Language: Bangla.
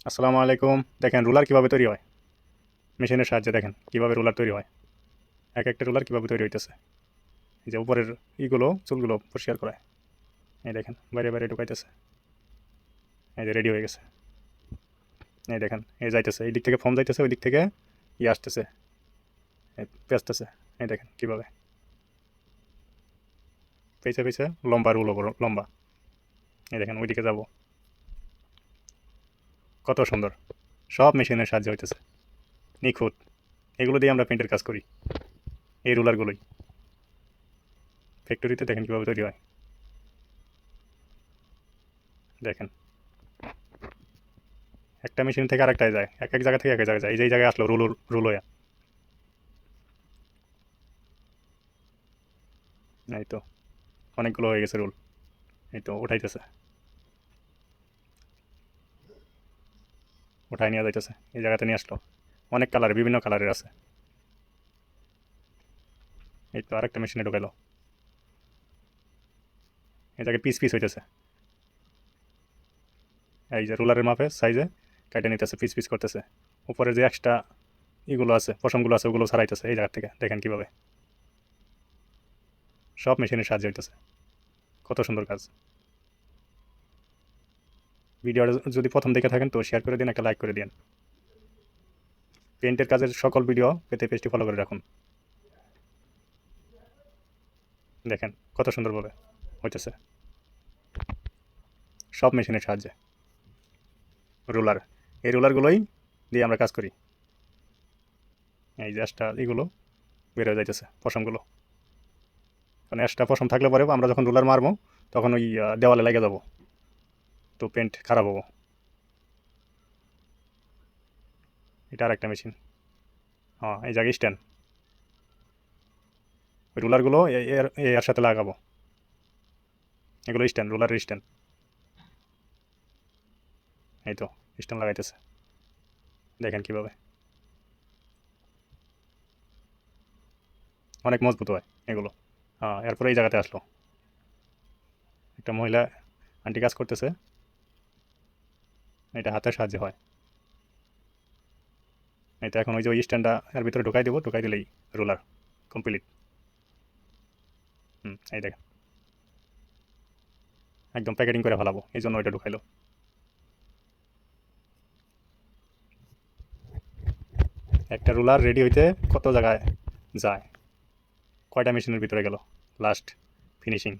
আসসালামু আলাইকুম। দেখেন রুলার কিভাবে তৈরি হয়, মেশিনের সাহায্যে দেখেন কিভাবে রুলার তৈরি হয়। এক একটা রুলার কিভাবে তৈরি হইতেছে, এই যে উপরের ইগুলো চুলগুলো পরিষ্কার করে, এই দেখেন বাইরে বাইরে ঢুকাইতেছে, এই যে রেডি হয়ে গেছে। এই দেখেন এই যাইতেছে, এই দিক থেকে ফোম যাইতেছে, ওই দিক থেকে আসতেছে, পেঁচতেছে। এই দেখেন কিভাবে পেঁচে পেঁচে লম্বা রুল বড় লম্বা। এই দেখেন ওইদিকে যাব, কত সুন্দর। সব মেশিনের সাহায্যে হইতেছে, নিখুঁত। এগুলো দিয়ে আমরা পেন্টের কাজ করি, এই রুলারগুলোই। ফ্যাক্টরিতে দেখেন কিভাবে তৈরি হয়, দেখেন একটা মেশিন থেকে আরেকটায় যায়, এক এক জায়গা থেকে এক এক জায়গায় যায়। এই যে এই জায়গায় আসলো রুল, রুল হয়ে। এই তো অনেকগুলো হয়ে গেছে রুল, এই তো উঠাইতেছে, উঠাই নিয়ে যাইতেছে, এই জায়গাতে নিয়ে আসলো। অনেক কালার, বিভিন্ন কালারের আছে। এই তো আরেকটা মেশিনে ঢুকাইলো, এই জায়গায় পিস পিস হইতেছে। এই যে রুলারের মাপে সাইজে কাটে নিতেছে, পিস পিস করতেছে। উপরে যে এক্সট্রা ইগুলো আছে, পশমগুলো আছে, ওগুলো ছাড়াইতেছে এই জায়গা থেকে। দেখেন কিভাবে সব মেশিনের সাহায্য হইতেছে, কত সুন্দর কাজ। ভিডিওটা যদি প্রথম দেখে থাকেন তো শেয়ার করে দিন, একটা লাইক করে দিন। পেন্টের কাজের সকল ভিডিও পেতে পেজটি ফলো করে রাখুন। দেখেন কত সুন্দরভাবে হইতেছে, সব মেশিনের সাহায্যে। রুলার, এই রুলারগুলোই দিয়ে আমরা কাজ করি। এই যে এক্সট্রা এগুলো বের হয়ে যাইতেছে, পশমগুলো। কারণ এক্সট্রা পশম থাকলে পরে আমরা যখন রুলার মারবো তখন ওই দেওয়ালে লেগে যাব, তো পেন্ট খারাপ হবো। এটা আর একটা মেশিন। হ্যাঁ, এই জায়গায় স্ট্যান্ড, ওই রুলারগুলো এর সাথে লাগাবো। এগুলো স্ট্যান্ড, রুলারের স্ট্যান্ড। এই তো স্ট্যান্ড লাগাইতেছে, দেখেন কিভাবে অনেক মজবুত হয় এগুলো। হ্যাঁ, এরপরে এই জায়গাতে আসলো, একটা মহিলা আন্টি কাজ করতেছে। এটা হাতের সাহায্যে হয়। এই তো এখন ওই যে ওই স্ট্যান্ডটা এর ভিতরে ঢুকাই দেবো, ঢুকাই দিলেই রুলার কমপ্লিট। এই দেখেন একদম প্যাকেটিং করে ফেলাবো, এই জন্য ওইটা ঢুকাইলো। একটা রুলার রেডি হইতে কত জায়গায় যায়, কয়টা মেশিনের ভিতরে গেল লাস্ট ফিনিশিং।